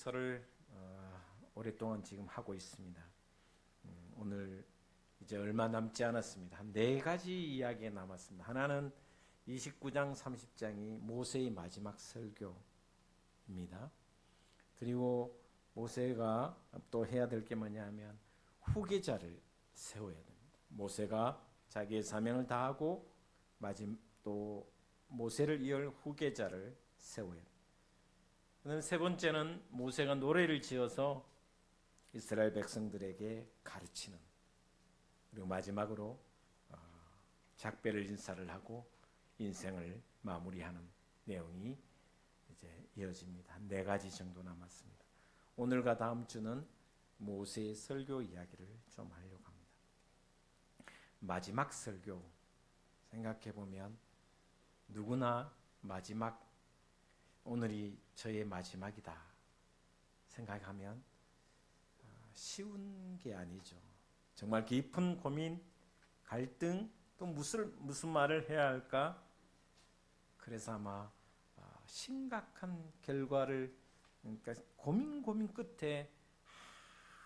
요한계시서를 오랫동안 지금 하고 있습니다. 오늘 이제 얼마 남지 않았습니다. 한 4가지 이야기가 남았습니다. 하나는 29장 30장이 모세의 마지막 설교입니다. 그리고 모세가 또 해야 될 게 뭐냐면 후계자를 세워야 됩니다. 모세가 자기의 사명을 다하고 또 모세를 이을 후계자를 세워야 됩니다. 세 번째는 모세가 노래를 지어서 이스라엘 백성들에게 가르치는, 그리고 마지막으로 작별을 인사를 하고 인생을 마무리하는 내용이 이제 이어집니다. 한 4가지 정도 남았습니다. 오늘과 다음 주는 모세의 설교 이야기를 좀 하려고 합니다. 마지막 설교 생각해 보면 누구나 오늘이 저의 마지막이다 생각하면 쉬운 게 아니죠. 정말 깊은 고민, 갈등, 또 무슨 말을 해야 할까? 그래서 아마 심각한 결과를, 그러니까 고민 끝에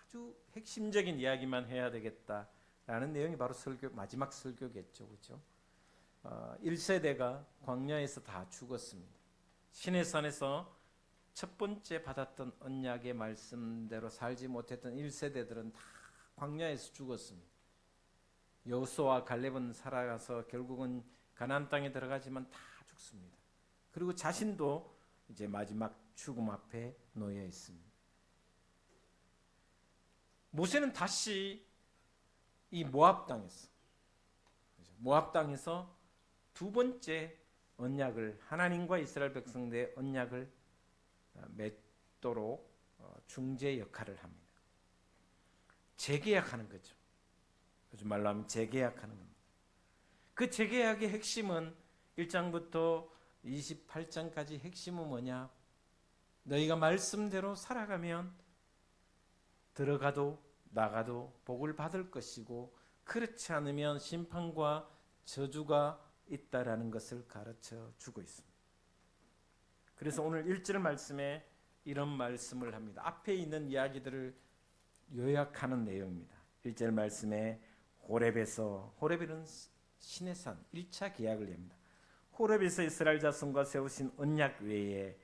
아주 핵심적인 이야기만 해야 되겠다라는 내용이 바로 마지막 설교겠죠, 그렇죠? 1세대가 광야에서 다 죽었습니다. 시내산에서 첫 번째 받았던 언약의 말씀대로 살지 못했던 1세대들은 다 광야에서 죽었습니다. 여호수아와 갈렙은 살아가서 결국은 가나안 땅에 들어가지만 다 죽습니다. 그리고 자신도 이제 마지막 죽음 앞에 놓여 있습니다. 모세는 다시 이 모압 땅에서 두 번째 언약을, 하나님과 이스라엘 백성들의 언약을 맺도록 중재 역할을 합니다. 재계약하는 거죠. 요즘 말로 하면 재계약하는 겁니다. 그 재계약의 핵심은 1장부터 28장까지 핵심은 뭐냐? 너희가 말씀대로 살아가면 들어가도 나가도 복을 받을 것이고, 그렇지 않으면 심판과 저주가 있다라는 것을 가르쳐 주고 있습니다. 그래서 오늘 1절 말씀에 이런 말씀을 합니다. 앞에 있는 이야기들을 요약하는 내용입니다. 1절 말씀에 호렙은 시내산 1차 계약을 냅니다. 호렙에서 이스라엘 자손과 세우신 언약 외에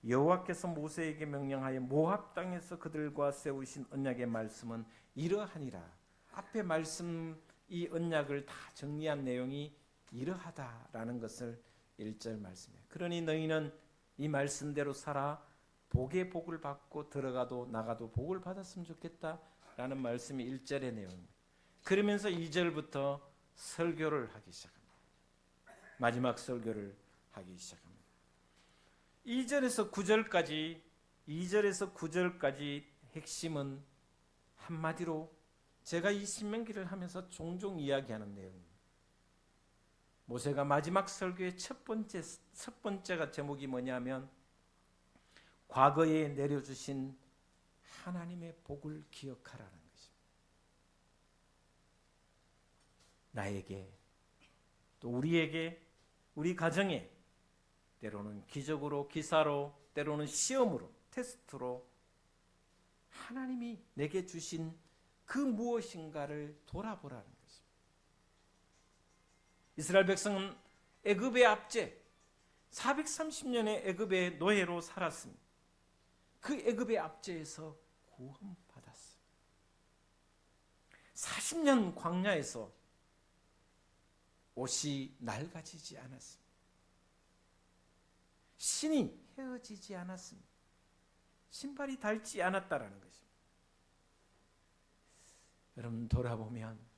여호와께서 모세에게 명령하여 모압 땅에서 그들과 세우신 언약의 말씀은 이러하니라. 앞에 말씀, 이 언약을 다 정리한 내용이 이러하다라는 것을 1절 말씀이에요. 그러니 너희는 이 말씀대로 살아 복의 복을 받고 들어가도 나가도 복을 받았으면 좋겠다라는 말씀이 1절의 내용입니다. 그러면서 2절부터 설교를 하기 시작합니다. 마지막 설교를 하기 시작합니다. 2절에서 9절까지 핵심은 한마디로 제가 이 신명기를 하면서 종종 이야기하는 내용입니다. 모세가 마지막 설교의 첫 번째가 제목이 뭐냐면 과거에 내려주신 하나님의 복을 기억하라는 것입니다. 나에게, 또 우리에게, 우리 가정에, 때로는 기적으로, 기사로, 때로는 시험으로, 테스트로 하나님이 내게 주신 그 무엇인가를 돌아보라는 것입니다. 이스라엘 백성은 애굽의 압제, 430년의 애굽의 노예로 살았습니다. 그 애굽의 압제에서 구원받았어요. 40년 광야에서 옷이 낡아지지 않았습니다. 신이 헤어지지 않았습니다. 신발이 닳지 않았다라는 것입니다. 여러분 돌아보면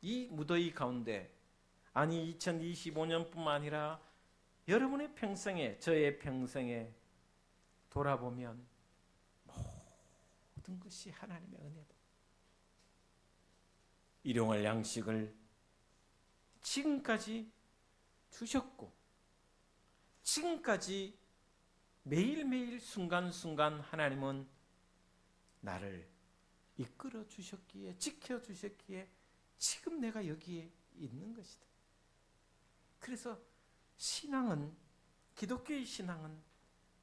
이 무더위 가운데, 아니 2025년뿐만 아니라 여러분의 평생에, 저의 평생에 돌아보면 모든 것이 하나님의 은혜다. 일용할 양식을 지금까지 주셨고, 지금까지 매일매일 순간순간 하나님은 나를 이끌어 주셨기에, 지켜 주셨기에 지금 내가 여기에 있는 것이다. 그래서 신앙은, 기독교의 신앙은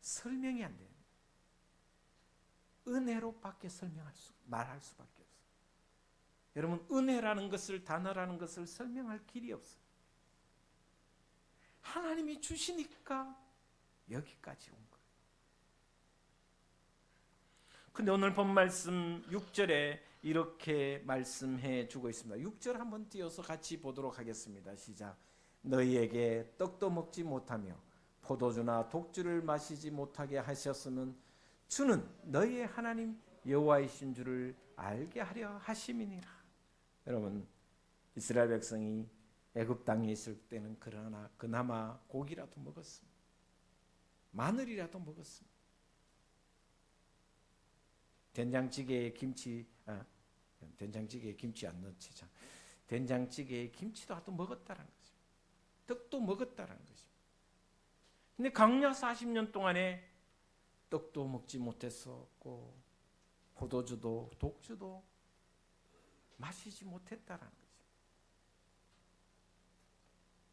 설명이 안 돼요. 은혜로밖에 말할 수밖에 없어요. 여러분, 은혜라는 것을, 단어라는 것을 설명할 길이 없어요. 하나님이 주시니까 여기까지 온 거예요. 근데 오늘 본 말씀 6절에 이렇게 말씀해 주고 있습니다. 6절 한번 띄어서 같이 보도록 하겠습니다. 시작. 너희에게 떡도 먹지 못하며 포도주나 독주를 마시지 못하게 하셨으면 주는 너희의 하나님 여호와이신 줄을 알게 하려 하심이니라. 여러분, 이스라엘 백성이 애굽 땅에 있을 때는 그나마 고기라도 먹었습니다. 마늘이라도 먹었습니다. 된장찌개에 김치 안 넣지 참. 된장찌개에 김치도 먹었다는 거죠. 떡도 먹었다는 거죠. 근데 광야 40년 동안에 떡도 먹지 못했었고 포도주도 독주도 마시지 못했다는 거죠.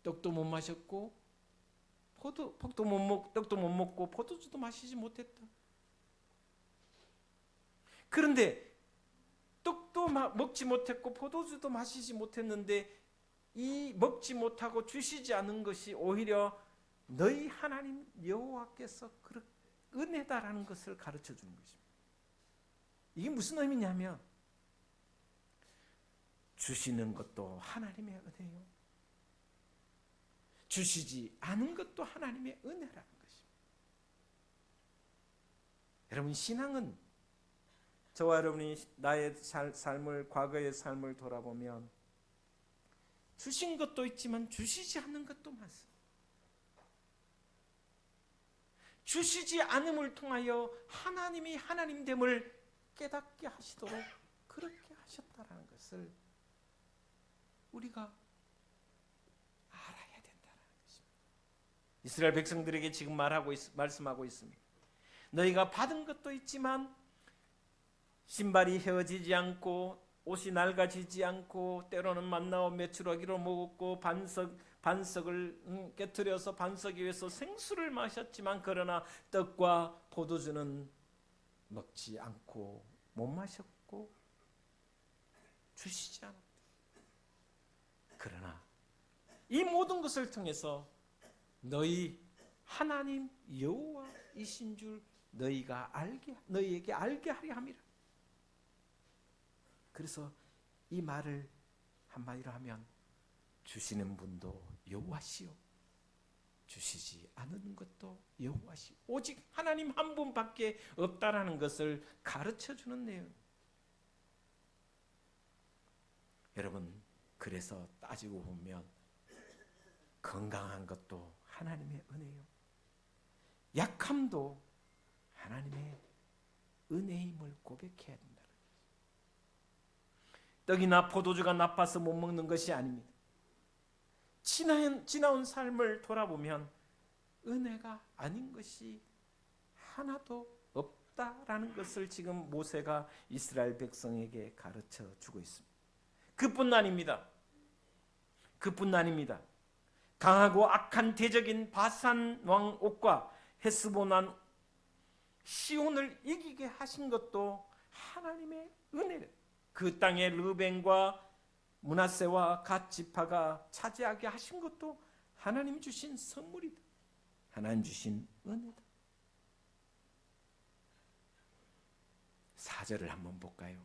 떡도 못 마셨고 떡도 못 먹고 포도주도 마시지 못했다. 그런데 떡도 먹지 못했고 포도주도 마시지 못했는데 이 먹지 못하고 주시지 않은 것이 오히려 너희 하나님 여호와께서 은혜다라는 것을 가르쳐 주는 것입니다. 이게 무슨 의미냐면 주시는 것도 하나님의 은혜요, 주시지 않은 것도 하나님의 은혜라는 것입니다. 여러분, 신앙은 저와 여러분이 나의 삶을, 과거의 삶을 돌아보면 주신 것도 있지만 주시지 않는 것도 많습니다. 주시지 않음을 통하여 하나님이 하나님됨을 깨닫게 하시도록 그렇게 하셨다는 것을 우리가 알아야 된다는 것입니다. 이스라엘 백성들에게 지금 말씀하고 있습니다. 너희가 받은 것도 있지만 신발이 헤어지지 않고 옷이 낡아지지 않고 때로는 만나와 메추라기로 먹었고 반석을 깨트려서 반석 위에서 생수를 마셨지만 그러나 떡과 포도주는 먹지 않고 못 마셨고 주시지 않았다. 그러나 이 모든 것을 통해서 너희 하나님 여호와이신 줄 너희에게 알게 하려 함이라. 그래서 이 말을 한마디로 하면 주시는 분도 여호와시요 주시지 않은 것도 여호와시요 오직 하나님 한 분밖에 없다라는 것을 가르쳐주는 내용. 여러분, 그래서 따지고 보면 건강한 것도 하나님의 은혜요, 약함도 하나님의 은혜임을 고백해야 된다. 떡이나 포도주가 나빠서 못 먹는 것이 아닙니다. 지나온 삶을 돌아보면 은혜가 아닌 것이 하나도 없다라는 것을 지금 모세가 이스라엘 백성에게 가르쳐 주고 있습니다. 그뿐 아닙니다. 강하고 악한 대적인 바산 왕 옥과 헤스본 왕 시온을 이기게 하신 것도 하나님의 은혜를, 그 땅에 르벤과 므낫세와 갓 지파가 차지하게 하신 것도 하나님 주신 선물이다. 하나님 주신 은혜다. 4절을 한번 볼까요?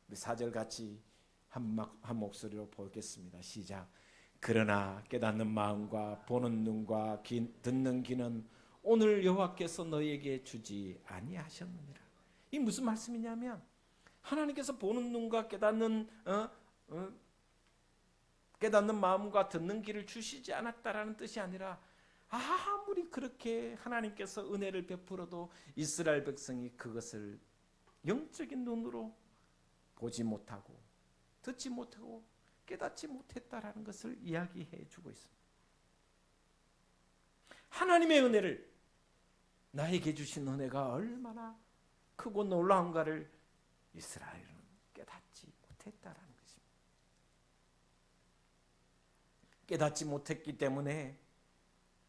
우리 4절 같이 한 목소리로 보겠습니다. 시작. 그러나 깨닫는 마음과 보는 눈과 듣는 귀는 오늘 여호와께서 너희에게 주지 아니하셨느니라. 이 무슨 말씀이냐면 하나님께서 보는 눈과 깨닫는 마음과 듣는 귀를 주시지 않았다라는 뜻이 아니라 아무리 그렇게 하나님께서 은혜를 베풀어도 이스라엘 백성이 그것을 영적인 눈으로 보지 못하고 듣지 못하고 깨닫지 못했다라는 것을 이야기해 주고 있습니다. 하나님의 은혜를, 나에게 주신 은혜가 얼마나 크고 놀라운가를 이스라엘은 깨닫지 못했다라는 것입니다. 깨닫지 못했기 때문에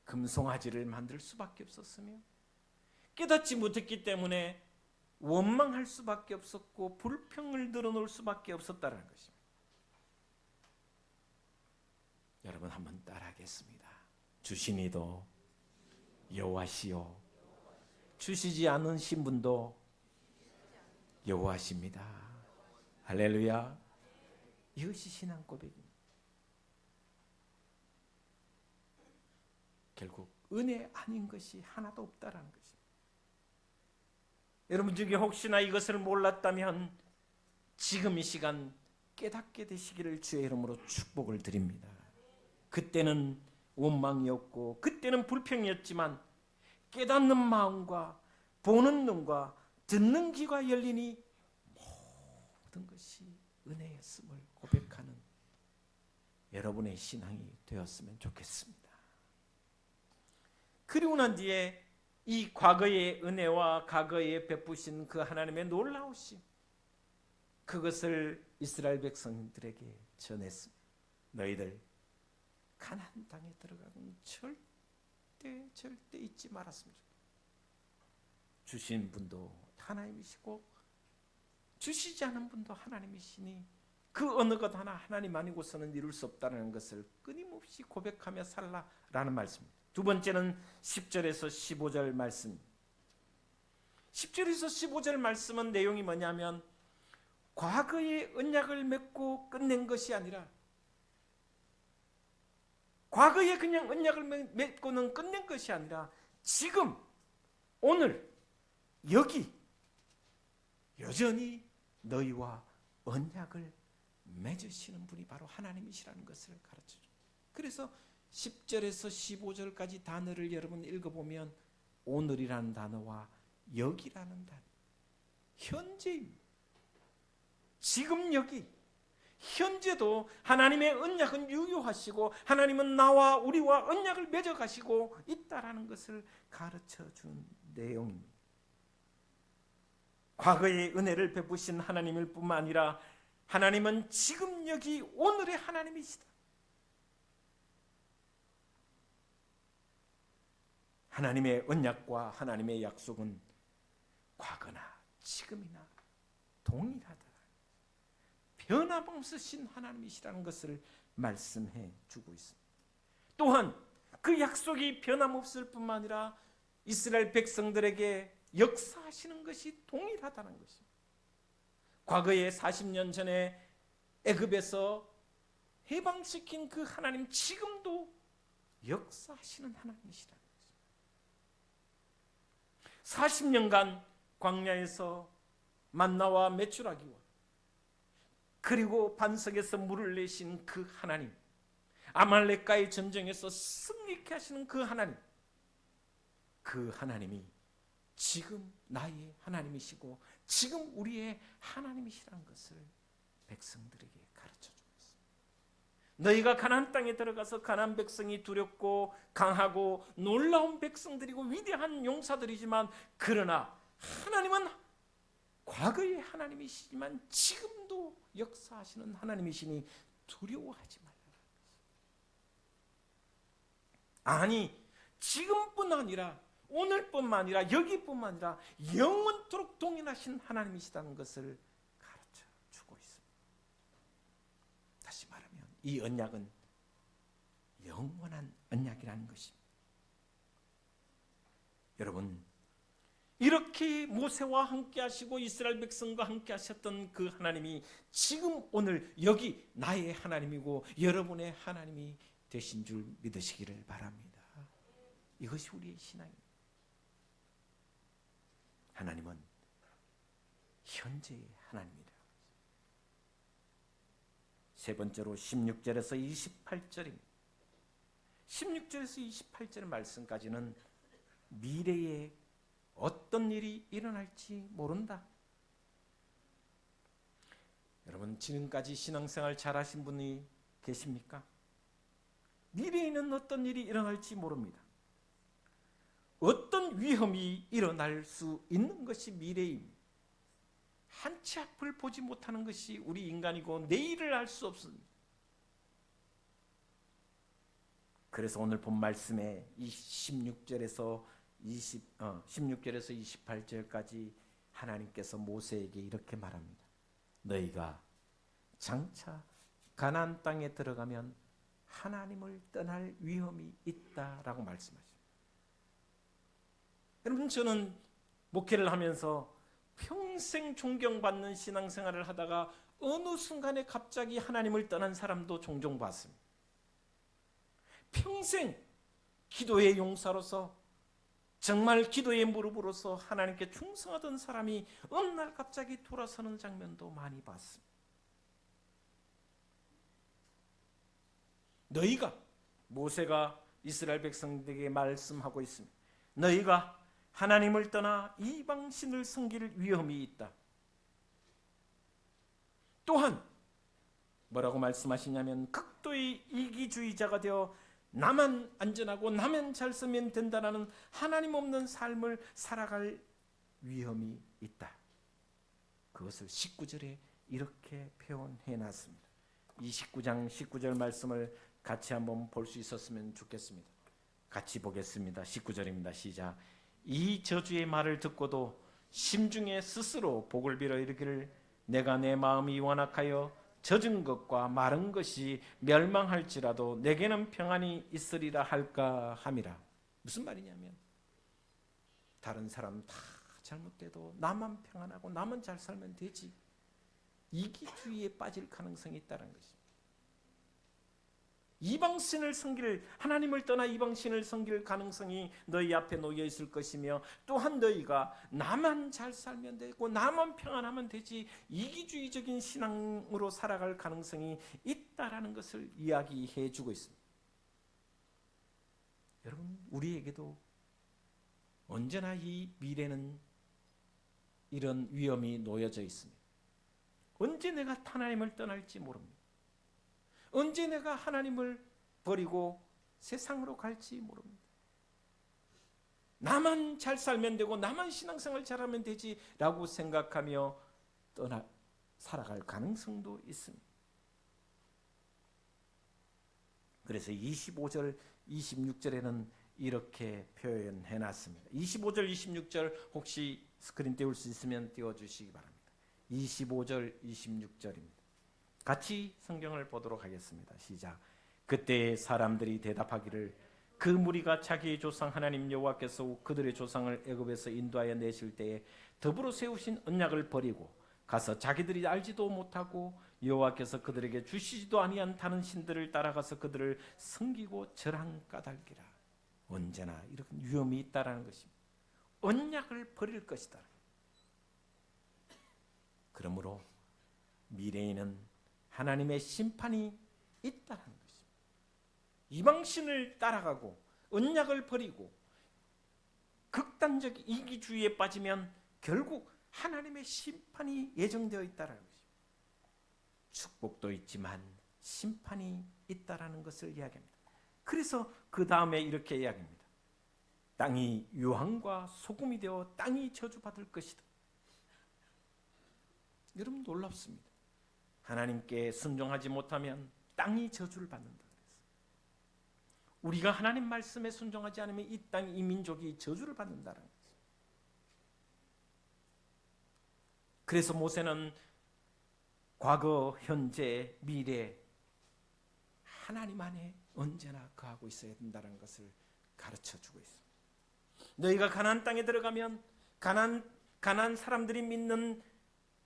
금송아지를 만들 수밖에 없었으며, 깨닫지 못했기 때문에 원망할 수밖에 없었고 불평을 드러놓을 수밖에 없었다는 것입니다. 여러분 한번 따라하겠습니다. 주시니도 여호와시요 주시지 않으신 분도 여호와십니다. 할렐루야. 이것이 신앙 고백입니다. 결국 은혜 아닌 것이 하나도 없다라는 것입니다. 여러분 중에 혹시나 이것을 몰랐다면 지금 이 시간 깨닫게 되시기를 주의 이름으로 축복을 드립니다. 그때는 원망이었고 그때는 불평이었지만 깨닫는 마음과 보는 눈과 듣는 귀가 열리니 모든 것이 은혜였음을 고백하는 여러분의 신앙이 되었으면 좋겠습니다. 그리고 난 뒤에 이 과거의 은혜와 과거에 베푸신 그 하나님의 놀라우심, 그것을 이스라엘 백성들에게 전했습니다. 너희들 가나안 땅에 들어가면 절대 잊지 말았으면 좋겠다. 주신 분도 하나님이시고 주시지 않은 분도 하나님이시니 그 어느 것 하나 하나님 아니고서는 이룰 수 없다는 것을 끊임없이 고백하며 살라라는 말씀입니다. 두 번째는 10절에서 15절 말씀. 10절에서 15절 말씀은 내용이 뭐냐면 과거의 언약을 맺고 끝낸 것이 아니라 과거에 그냥 언약을 맺고는 끝낸 것이 아니라 지금 오늘 여기 여전히 너희와 언약을 맺으시는 분이 바로 하나님이시라는 것을 가르쳐줍니다. 그래서 10절에서 15절까지 단어를 여러분 읽어보면 오늘이라는 단어와 여기라는 단어, 현재입니다. 지금 여기 현재도 하나님의 언약은 유효하시고 하나님은 나와 우리와 언약을 맺어가시고 있다라는 것을 가르쳐준 내용입니다. 과거의 은혜를 베푸신 하나님일 뿐만 아니라 하나님은 지금 여기 오늘의 하나님이시다. 하나님의 언약과 하나님의 약속은 과거나 지금이나 동일하다. 변함없으신 하나님이시라는 것을 말씀해 주고 있습니다. 또한 그 약속이 변함없을 뿐만 아니라 이스라엘 백성들에게 역사하시는 것이 동일하다는 것입니다. 과거에 40년 전에 애굽에서 해방시킨 그 하나님 지금도 역사하시는 하나님이시라는 것입니다. 40년간 광야에서 만나와 메추라기와 그리고 반석에서 물을 내신 그 하나님, 아말렉과의 전쟁에서 승리케 하시는 그 하나님, 그 하나님이 지금 나의 하나님이시고 지금 우리의 하나님이시라는 것을 백성들에게 가르쳐주고 있습니다. 너희가 가나안 땅에 들어가서 가나안 백성이 두렵고 강하고 놀라운 백성들이고 위대한 용사들이지만 그러나 하나님은 과거의 하나님이시지만 지금도 역사하시는 하나님이시니 두려워하지 말라. 아니 지금뿐 아니라 오늘뿐만 아니라 여기뿐만 아니라 영원토록 동일하신 하나님이시다는 것을 가르쳐주고 있습니다. 다시 말하면 이 언약은 영원한 언약이라는 것입니다. 여러분 이렇게 모세와 함께 하시고 이스라엘 백성과 함께 하셨던 그 하나님이 지금 오늘 여기 나의 하나님이고 여러분의 하나님이 되신 줄 믿으시기를 바랍니다. 이것이 우리의 신앙입니다. 하나님은 현재의 하나님이다. 세 번째로 16절에서 28절입니다. 16절에서 28절 말씀까지는 미래에 어떤 일이 일어날지 모른다. 여러분 지금까지 신앙생활 잘하신 분이 계십니까? 미래에는 어떤 일이 일어날지 모릅니다. 어떤 위험이 일어날 수 있는 것이 미래입니다. 한치 앞을 보지 못하는 것이 우리 인간이고 내일을 알 수 없습니다. 그래서 오늘 본 말씀에 이 16절에서 28절까지 하나님께서 모세에게 이렇게 말합니다. 너희가 장차 가나안 땅에 들어가면 하나님을 떠날 위험이 있다라고 말씀하십니다. 여러분, 저는 목회를 하면서 평생 존경받는 신앙생활을 하다가 어느 순간에 갑자기 하나님을 떠난 사람도 종종 봤습니다. 평생 기도의 용사로서 정말 기도의 무릎으로서 하나님께 충성하던 사람이 어느 날 갑자기 돌아서는 장면도 많이 봤습니다. 너희가, 모세가 이스라엘 백성들에게 말씀하고 있습니다. 너희가 하나님을 떠나 이방신을 섬길 위험이 있다. 또한 뭐라고 말씀하시냐면 극도의 이기주의자가 되어 나만 안전하고 나만 잘 쓰면 된다는 하나님 없는 삶을 살아갈 위험이 있다. 그것을 19절에 이렇게 표현해 놨습니다. 이 19장 19절 말씀을 같이 한번 볼 수 있었으면 좋겠습니다. 같이 보겠습니다. 19절입니다. 시작. 이 저주의 말을 듣고도 심중에 스스로 복을 빌어 이르기를 내가 내 마음이 완악하여 젖은 것과 마른 것이 멸망할지라도 내게는 평안이 있으리라 할까 함이라. 무슨 말이냐면 다른 사람 다 잘못돼도 나만 평안하고 나만 잘 살면 되지, 이기주의에 빠질 가능성이 있다는 것입니다. 이방신을 섬길, 하나님을 떠나 이방신을 섬길 가능성이 너희 앞에 놓여 있을 것이며, 또한 너희가 나만 잘 살면 되고 나만 평안하면 되지, 이기주의적인 신앙으로 살아갈 가능성이 있다라는 것을 이야기해 주고 있습니다. 여러분, 우리에게도 언제나 이 미래는 이런 위험이 놓여져 있습니다. 언제 내가 하나님을 떠날지 모릅니다. 언제 내가 하나님을 버리고 세상으로 갈지 모릅니다. 나만 잘 살면 되고 나만 신앙생활 잘하면 되지라고 생각하며 살아갈 가능성도 있습니다. 그래서 25절, 26절에는 이렇게 표현해 놨습니다. 25절, 26절 혹시 스크린 띄울 수 있으면 띄워주시기 바랍니다. 25절, 26절입니다. 같이 성경을 보도록 하겠습니다. 시작. 그때 사람들이 대답하기를 그 무리가 자기의 조상 하나님 여호와께서 그들의 조상을 애굽에서 인도하여 내실 때에 더불어 세우신 언약을 버리고 가서 자기들이 알지도 못하고 여호와께서 그들에게 주시지도 아니한 다른 신들을 따라가서 그들을 섬기고 절한 까닭이라. 언제나 이런 위험이 있다라는 것입니다. 언약을 버릴 것이다. 그러므로 미래에는 하나님의 심판이 있다는 것입니다. 이방신을 따라가고 언약을 버리고 극단적 이기주의에 빠지면 결국 하나님의 심판이 예정되어 있다는 것입니다. 축복도 있지만 심판이 있다는 것을 이야기합니다. 그래서 그 다음에 이렇게 이야기합니다. 땅이 유황과 소금이 되어 땅이 저주받을 것이다. 여러분, 놀랍습니다. 하나님께 순종하지 못하면 땅이 저주를 받는다 그랬어요. 우리가 하나님 말씀에 순종하지 않으면 이 땅, 이 민족이 저주를 받는다는 거죠. 그래서 모세는 과거, 현재, 미래 하나님 안에 언제나 거하고 있어야 된다는 것을 가르쳐주고 있습니다. 너희가 가나안 땅에 들어가면 가나안 사람들이 믿는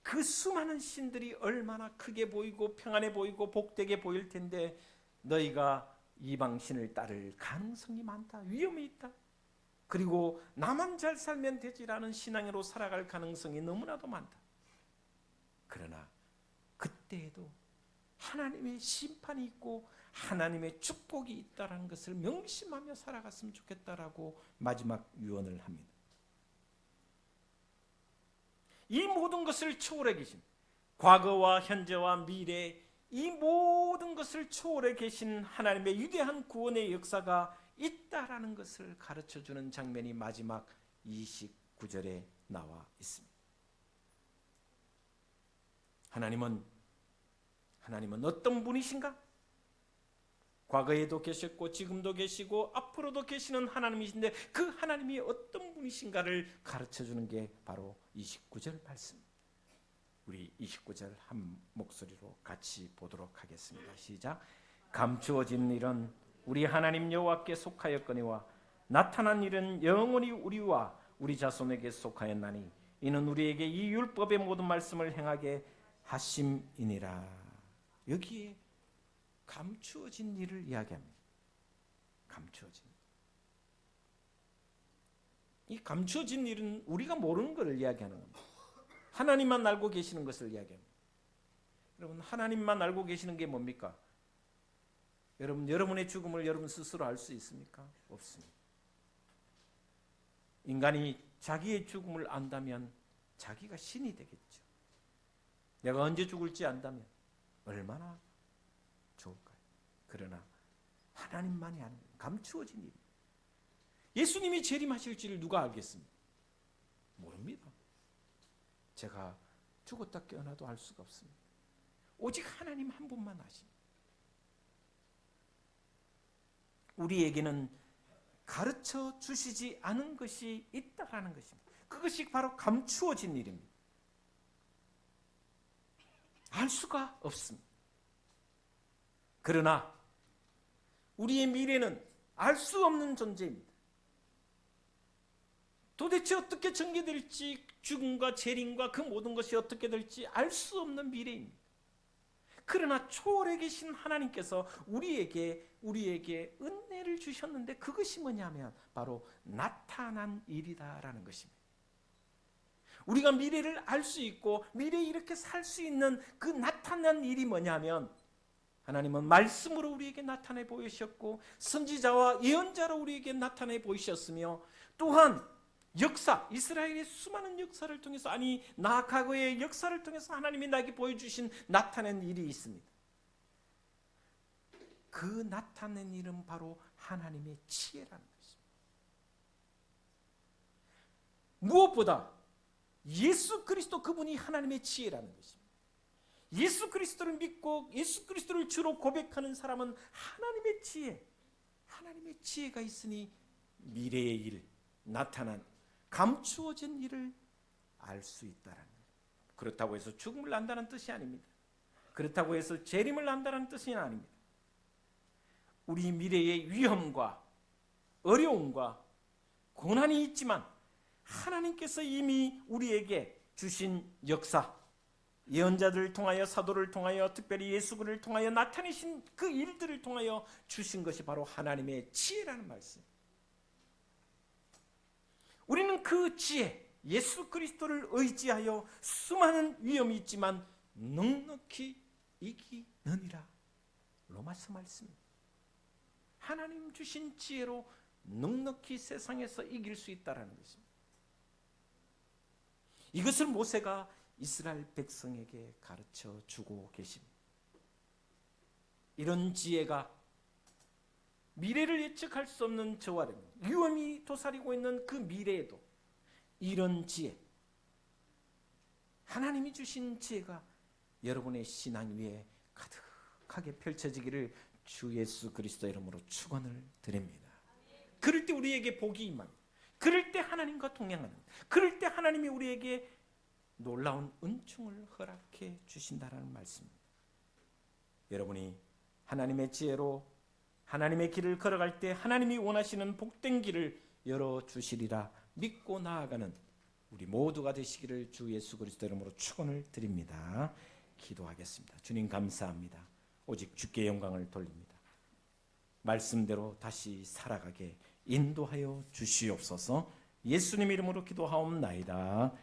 그 수많은 신들이 얼마나 크게 보이고 평안해 보이고 복되게 보일 텐데 너희가 이방 신을 따를 가능성이 많다. 위험이 있다. 그리고 나만 잘 살면 되지라는 신앙으로 살아갈 가능성이 너무나도 많다. 그러나 그때에도 하나님의 심판이 있고 하나님의 축복이 있다는 것을 명심하며 살아갔으면 좋겠다라고 마지막 유언을 합니다. 이 모든 것을 초월해 계신, 과거와 현재와 미래, 이 모든 것을 초월해 계신 하나님의 위대한 구원의 역사가 있다라는 것을 가르쳐주는 장면이 마지막 29절에 나와 있습니다. 하나님은 어떤 분이신가? 과거에도 계셨고 지금도 계시고 앞으로도 계시는 하나님이신데 그 하나님이 어떤 분이신가를 가르쳐주는 게 바로 29절 말씀. 우리 29절 한 목소리로 같이 보도록 하겠습니다. 시작. 감추어진 일은 우리 하나님 여호와께 속하였거니와 나타난 일은 영원히 우리와 우리 자손에게 속하였나니 이는 우리에게 이 율법의 모든 말씀을 행하게 하심이니라. 여기에 감추어진 일을 이야기합니다. 감추어진 이 감추어진 일은 우리가 모르는 것을 이야기하는 겁니다. 하나님만 알고 계시는 것을 이야기합니다. 여러분, 하나님만 알고 계시는 게 뭡니까? 여러분, 여러분의 죽음을 여러분 스스로 알 수 있습니까? 없습니다. 인간이 자기의 죽음을 안다면 자기가 신이 되겠죠. 내가 언제 죽을지 안다면 얼마나 좋을까요? 그러나 하나님만이 아는 감추어진 일. 예수님이 재림하실지를 누가 알겠습니까? 모릅니다. 제가 죽었다 깨어나도 알 수가 없습니다. 오직 하나님 한 분만 아십니다. 우리에게는 가르쳐 주시지 않은 것이 있다라는 것입니다. 그것이 바로 감추어진 일입니다. 알 수가 없습니다. 그러나 우리의 미래는 알 수 없는 존재입니다. 도대체 어떻게 전개될지, 죽음과 재림과 그 모든 것이 어떻게 될지 알 수 없는 미래입니다. 그러나 초월에 계신 하나님께서 우리에게 은혜를 주셨는데 그것이 뭐냐면 바로 나타난 일이다라는 것입니다. 우리가 미래를 알 수 있고 미래에 이렇게 살 수 있는 그 나타난 일이 뭐냐면 하나님은 말씀으로 우리에게 나타내 보이셨고 선지자와 예언자로 우리에게 나타내 보이셨으며 또한 역사, 이스라엘의 수많은 역사를 통해서 과거의 역사를 통해서 하나님이 나에게 보여주신 나타낸 일이 있습니다. 그 나타낸 일은 바로 하나님의 지혜라는 것입니다. 무엇보다 예수 그리스도 그분이 하나님의 지혜라는 것입니다. 예수 그리스도를 믿고 예수 그리스도를 주로 고백하는 사람은 하나님의 지혜가 있으니 미래의 일, 나타난 감추어진 일을 알 수 있다는 거예요. 그렇다고 해서 죽음을 안다는 뜻이 아닙니다. 그렇다고 해서 재림을 안다는 뜻이 아닙니다. 우리 미래의 위험과 어려움과 고난이 있지만 하나님께서 이미 우리에게 주신 역사, 예언자들을 통하여 사도를 통하여 특별히 예수를 통하여 나타내신 그 일들을 통하여 주신 것이 바로 하나님의 지혜라는 말씀. 우리는 그 지혜, 예수 그리스도를 의지하여 수많은 위험이 있지만 넉넉히 이기느니라. 로마서 말씀입니다. 하나님 주신 지혜로 넉넉히 세상에서 이길 수 있다는 것입니다. 이것을 모세가 이스라엘 백성에게 가르쳐 주고 계십니다. 이런 지혜가 미래를 예측할 수 없는 저와 여러분, 위험이 도사리고 있는 그 미래에도 이런 지혜, 하나님이 주신 지혜가 여러분의 신앙 위에 가득하게 펼쳐지기를 주 예수 그리스도 이름으로 축원을 드립니다. 그럴 때 우리에게 복이 임합니다. 그럴 때 하나님과 동행하는, 그럴 때 하나님이 우리에게 놀라운 은총을 허락해 주신다는 말씀입니다. 여러분이 하나님의 지혜로 하나님의 길을 걸어갈 때 하나님이 원하시는 복된 길을 열어주시리라 믿고 나아가는 우리 모두가 되시기를 주 예수 그리스도 이름으로 축원을 드립니다. 기도하겠습니다. 주님 감사합니다. 오직 주께 영광을 돌립니다. 말씀대로 다시 살아가게 인도하여 주시옵소서. 예수님 이름으로 기도하옵나이다.